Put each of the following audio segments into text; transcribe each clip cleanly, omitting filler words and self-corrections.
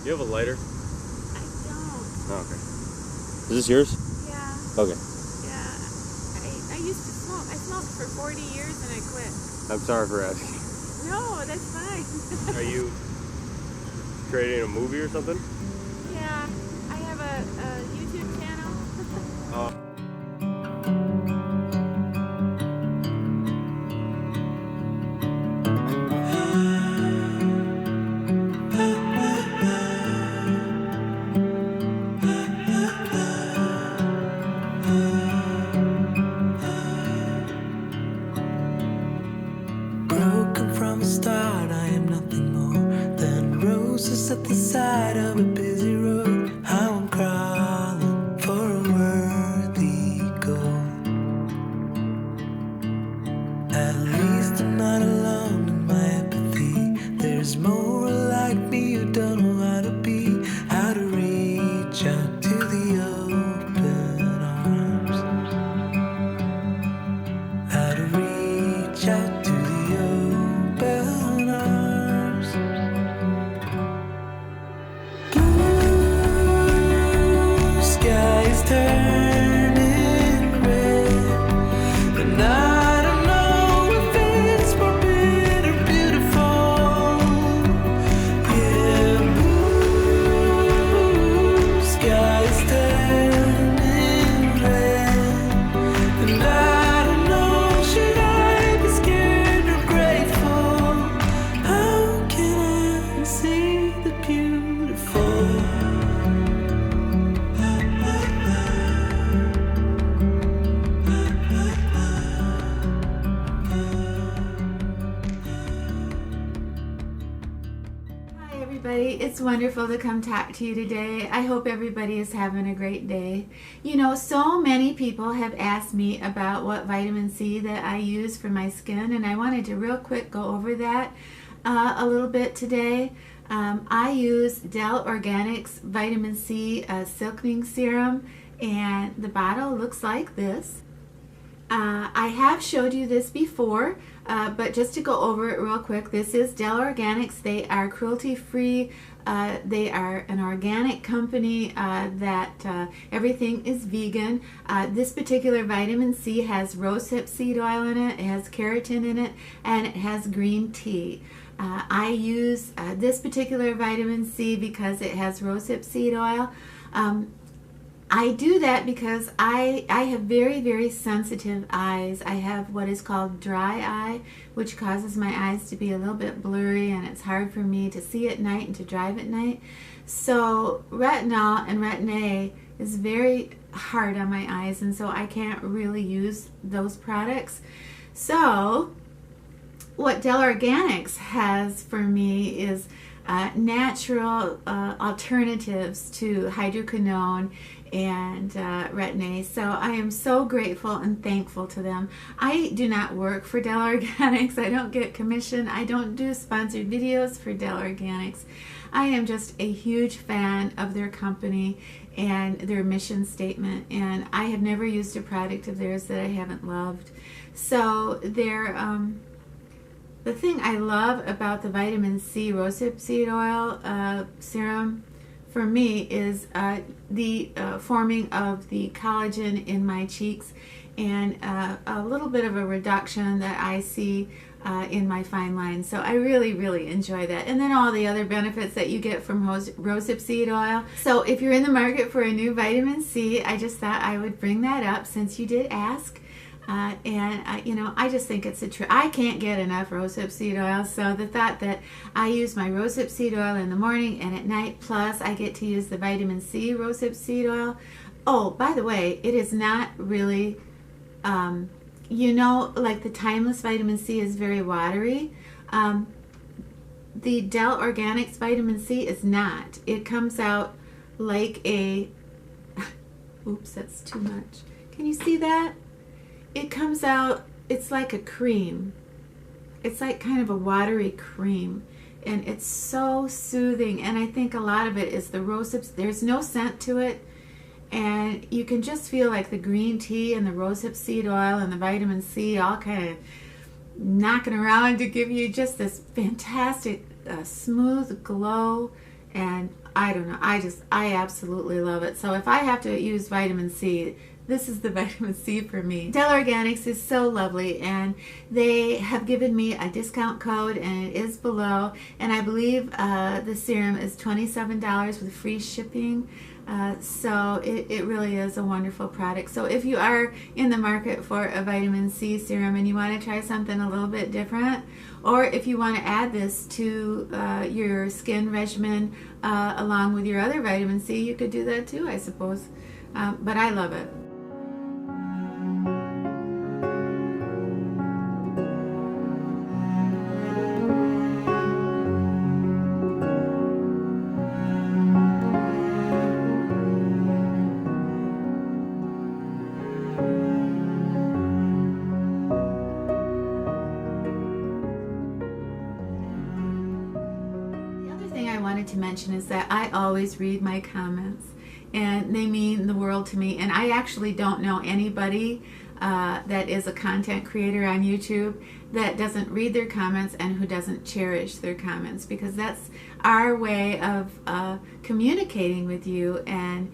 Do you have a lighter? I don't. Oh, okay. Is this yours? Yeah. Okay. Yeah. I used to smoke. I smoked for 40 years and I quit. I'm sorry for asking. No, that's fine. Are you creating a movie or something? Yeah. I have a YouTube channel. Oh. Broken from the start, I am nothing more than roses at the side of a busy road. How I'm crawling for a worthy goal. At least I'm not alone in my apathy. There's more like me who don't know how to be, how to reach out to the open arms, how to reach out to the open arms. Blue skies turning red, and I don't know if it's morbid or beautiful. Yeah, blue skies turning red, and I don't know, should I be scared or grateful? How can I see the beautiful? Hi everybody, it's wonderful to come talk to you today. I hope everybody is having a great day. You know, so many people have asked me about what vitamin C that I use for my skin, and I wanted to real quick go over that a little bit today. I use DELL Organics Vitamin C Silkening Serum, and the bottle looks like this. I have showed you this before, but just to go over it real quick, this is DELL Organics. They are cruelty-free. They are an organic company that everything is vegan. This particular vitamin C has rosehip seed oil in it, it has keratin in it, and it has green tea. I use this particular vitamin C because it has rosehip seed oil. I do that because I have very, very sensitive eyes. I have what is called dry eye, which causes my eyes to be a little bit blurry, and it's hard for me to see at night and to drive at night. So retinol and retin A is very hard on my eyes, and so I can't really use those products. So what DELL Organics has for me is natural alternatives to hydroquinone and retin A. So I am so grateful and thankful to them. I do not work for DELL Organics. I don't get commission. I don't do sponsored videos for DELL Organics. I am just a huge fan of their company and their mission statement, and I have never used a product of theirs that I haven't loved. So they're the thing I love about the vitamin C rosehip seed oil serum for me is the forming of the collagen in my cheeks, and a little bit of a reduction that I see in my fine lines. So I really, really enjoy that. And then all the other benefits that you get from rosehip seed oil. So if you're in the market for a new vitamin C, I just thought I would bring that up since you did ask. You know, I just think it's a true. I can't get enough rosehip seed oil, so the thought that I use my rosehip seed oil in the morning and at night, plus I get to use the vitamin C rosehip seed oil. Oh, by the way, it is not really, you know, like the Timeless vitamin C is very watery. The DELL Organics vitamin C is not. It comes out like a, oops, that's too much. Can you see that? It comes out, it's like a cream. It's like kind of a watery cream, and it's so soothing. And I think a lot of it is the rosehip. There's no scent to it, and you can just feel like the green tea and the rosehip seed oil and the vitamin C all kind of knocking around to give you just this fantastic smooth glow And I don't know, I absolutely love it. So if I have to use vitamin C, this is the vitamin C for me. DELL Organics is so lovely, and they have given me a discount code, and it is below. And I believe the serum is $27 with free shipping. So it really is a wonderful product. So if you are in the market for a vitamin C serum and you want to try something a little bit different, or if you want to add this to your skin regimen along with your other vitamin C, you could do that too, I suppose. But I love it. To mention is that I always read my comments, and they mean the world to me. And I actually don't know anybody that is a content creator on YouTube that doesn't read their comments and who doesn't cherish their comments, because that's our way of communicating with you, and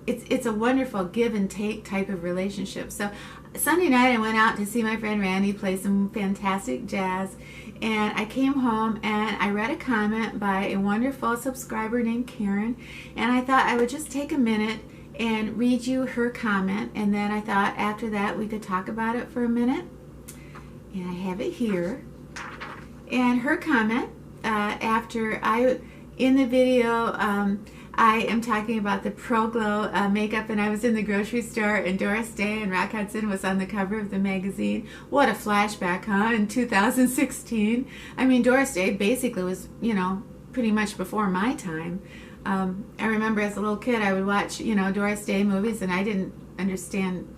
it's a wonderful give and take type of relationship. So Sunday night I went out to see my friend Randy play some fantastic jazz, and I came home and I read a comment by a wonderful subscriber named Karen, and I thought I would just take a minute and read you her comment, and then I thought after that we could talk about it for a minute. And I have it here. And her comment, in the video, I am talking about the Pro Glow makeup, and I was in the grocery store, and Doris Day and Rock Hudson was on the cover of the magazine. What a flashback, huh? In 2016. I mean, Doris Day basically was, pretty much before my time. I remember as a little kid I would watch, Doris Day movies, and I didn't understand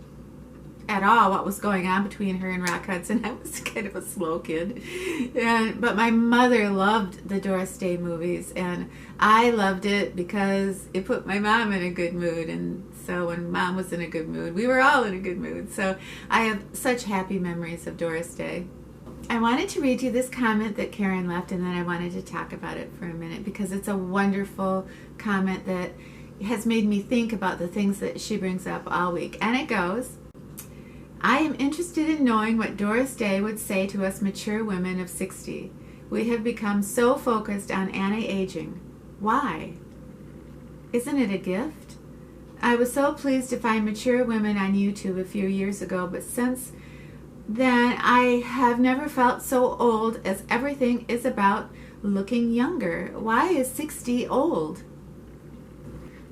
at all what was going on between her and Rock Hudson. I was kind of a slow kid, but my mother loved the Doris Day movies, and I loved it because it put my mom in a good mood. And so when Mom was in a good mood, we were all in a good mood. So I have such happy memories of Doris Day. I wanted to read you this comment that Karen left, and then I wanted to talk about it for a minute because it's a wonderful comment that has made me think about the things that she brings up all week. And it goes, I am interested in knowing what Doris Day would say to us mature women of 60. We have become so focused on anti-aging. Why? Isn't it a gift? I was so pleased to find mature women on YouTube a few years ago, but since then I have never felt so old, as everything is about looking younger. Why is 60 old?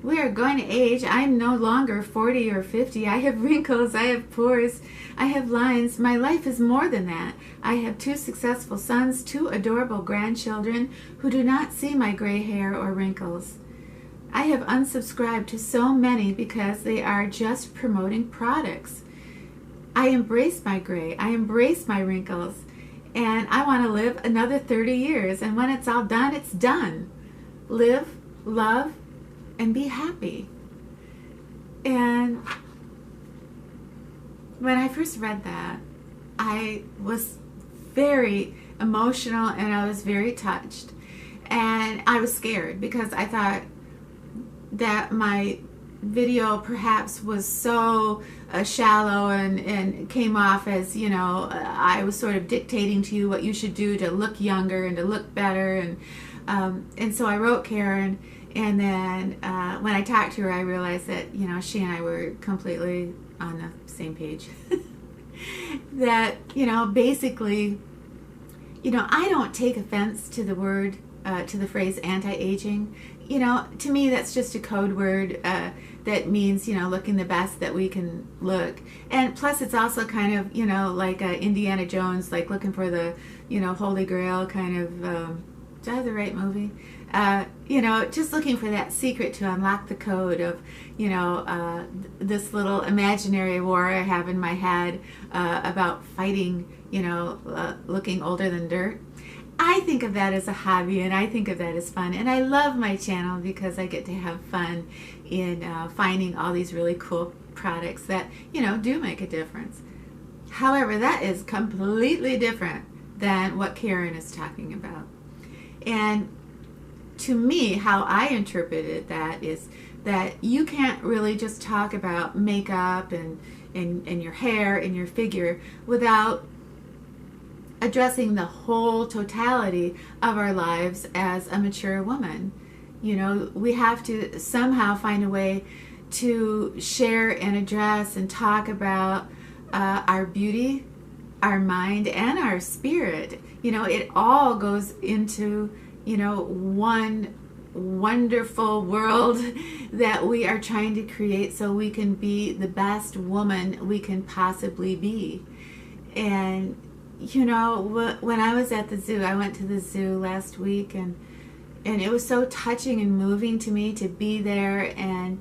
We are going to age. I am no longer 40 or 50. I have wrinkles, I have pores, I have lines. My life is more than that. I have 2 successful sons, 2 adorable grandchildren who do not see my gray hair or wrinkles. I have unsubscribed to so many because they are just promoting products. I embrace my gray, I embrace my wrinkles, and I want to live another 30 years. And when it's all done, it's done. Live, love, and be happy. And when I first read that, I was very emotional, and I was very touched, and I was scared because I thought that my video perhaps was so shallow and came off as, I was sort of dictating to you what you should do to look younger and to look better, and so I wrote Karen. And then when I talked to her, I realized that, she and I were completely on the same page. That, basically, I don't take offense to the word, to the phrase anti-aging. To me, that's just a code word that means, looking the best that we can look. And plus, it's also kind of, like Indiana Jones, like looking for the, Holy Grail kind of, is that the right movie? Just looking for that secret to unlock the code of, this little imaginary war I have in my head about fighting, looking older than dirt. I think of that as a hobby, and I think of that as fun. And I love my channel because I get to have fun in finding all these really cool products that, do make a difference. However, that is completely different than what Karen is talking about. And to me, how I interpreted that is that you can't really just talk about makeup and your hair and your figure without addressing the whole totality of our lives as a mature woman. You know, we have to somehow find a way to share and address and talk about our beauty, our mind, and our spirit. You know, it all goes into, you know, one wonderful world that we are trying to create so we can be the best woman we can possibly be. And, you know, when I was at the zoo, I went to the zoo last week, and it was so touching and moving to me to be there, and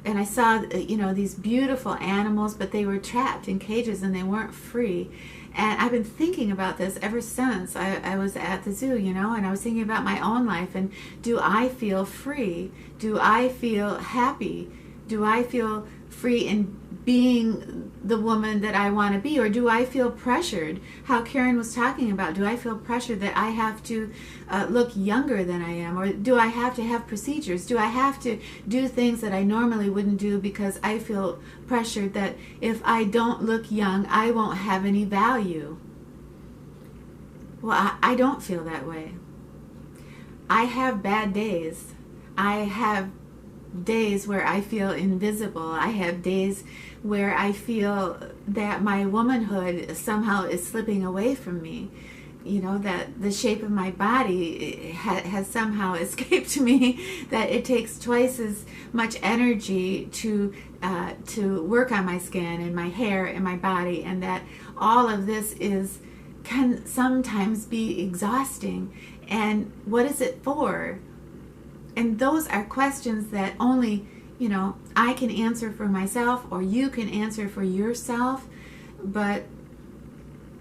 I saw, you know, these beautiful animals, but they were trapped in cages and they weren't free. And I've been thinking about this ever since I was at the zoo, you know, and I was thinking about my own life, and do I feel free? Do I feel happy? Do I feel free in being the woman that I want to be, or do I feel pressured? How Karen was talking about, do I feel pressured that I have to look younger than I am, or do I have to have procedures? Do I have to do things that I normally wouldn't do because I feel pressured that if I don't look young, I won't have any value? Well, I don't feel that way. I have bad days. I have days where I feel invisible. I have days where I feel that my womanhood somehow is slipping away from me. You know, that the shape of my body has somehow escaped me, that it takes twice as much energy to work on my skin and my hair and my body, and that all of this can sometimes be exhausting. And what is it for? And those are questions that only, you know, I can answer for myself, or you can answer for yourself. But,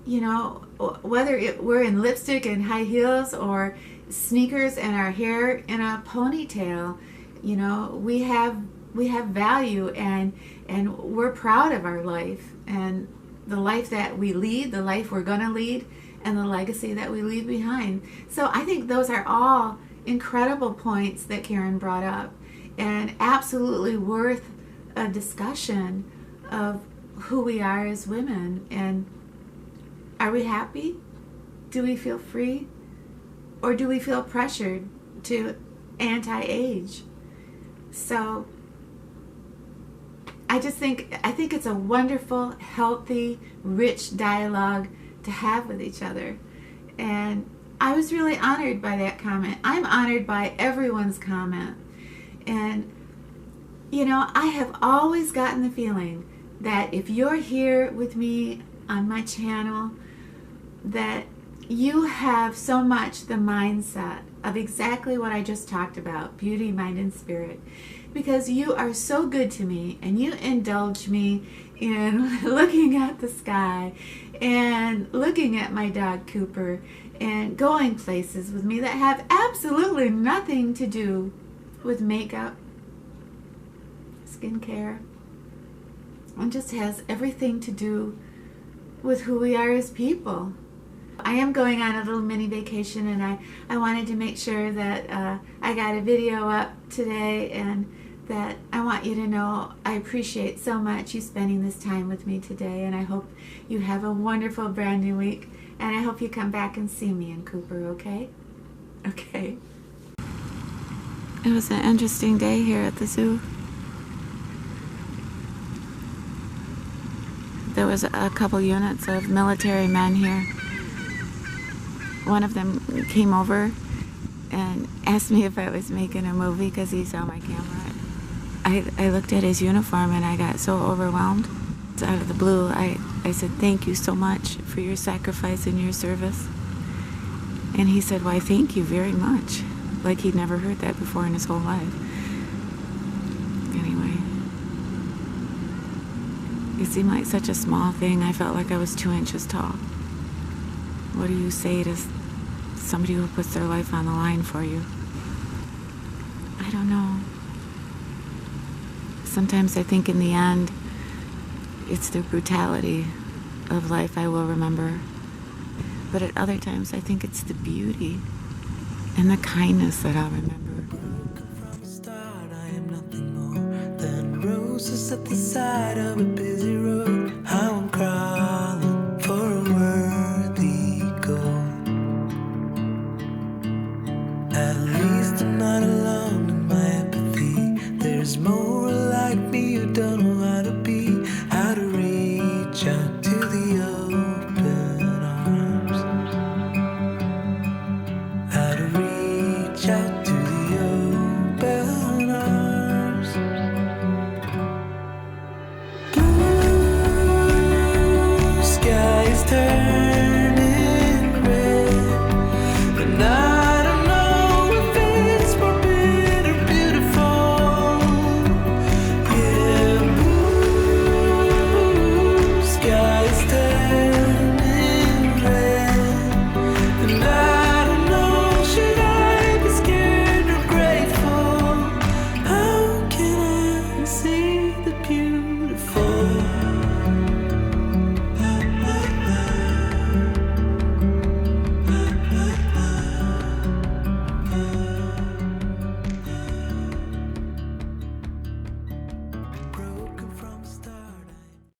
you know, whether we're in lipstick and high heels, or sneakers and our hair in a ponytail, you know, we have value, and we're proud of our life, and the life that we lead, the life we're going to lead, and the legacy that we leave behind. So I think those are all incredible points that Karen brought up, and absolutely worth a discussion of who we are as women. And are we happy? Do we feel free? Or do we feel pressured to anti-age? So I think it's a wonderful, healthy, rich dialogue to have with each other. And I was really honored by that comment. I'm honored by everyone's comment. And, you know, I have always gotten the feeling that if you're here with me on my channel, that you have so much the mindset of exactly what I just talked about, beauty, mind, and spirit. Because you are so good to me, and you indulge me in looking at the sky and looking at my dog Cooper, and going places with me that have absolutely nothing to do with makeup, skincare, and just has everything to do with who we are as people. I am going on a little mini vacation, and I wanted to make sure that I got a video up today, and that I want you to know I appreciate so much you spending this time with me today, and I hope you have a wonderful brand new week, and I hope you come back and see me in Cooper, okay? Okay. It was an interesting day here at the zoo. There was a couple units of military men here. One of them came over and asked me if I was making a movie because he saw my camera. I looked at his uniform and I got so overwhelmed. Out of the blue, I said, "Thank you so much for your sacrifice and your service." And he said, "Why, thank you very much." Like he'd never heard that before in his whole life. Anyway, it seemed like such a small thing. I felt like I was 2 inches tall. What do you say to somebody who puts their life on the line for you? I don't know. Sometimes I think in the end, it's the brutality of life I will remember. But at other times, I think it's the beauty and the kindness that I'll remember. From the start, I am nothing more than roses at the side of a busy road. How I'm crawling for a worthy goal. At least I'm not alone in my empathy. There's more like me who don't know how to be, how to reach out to the ocean.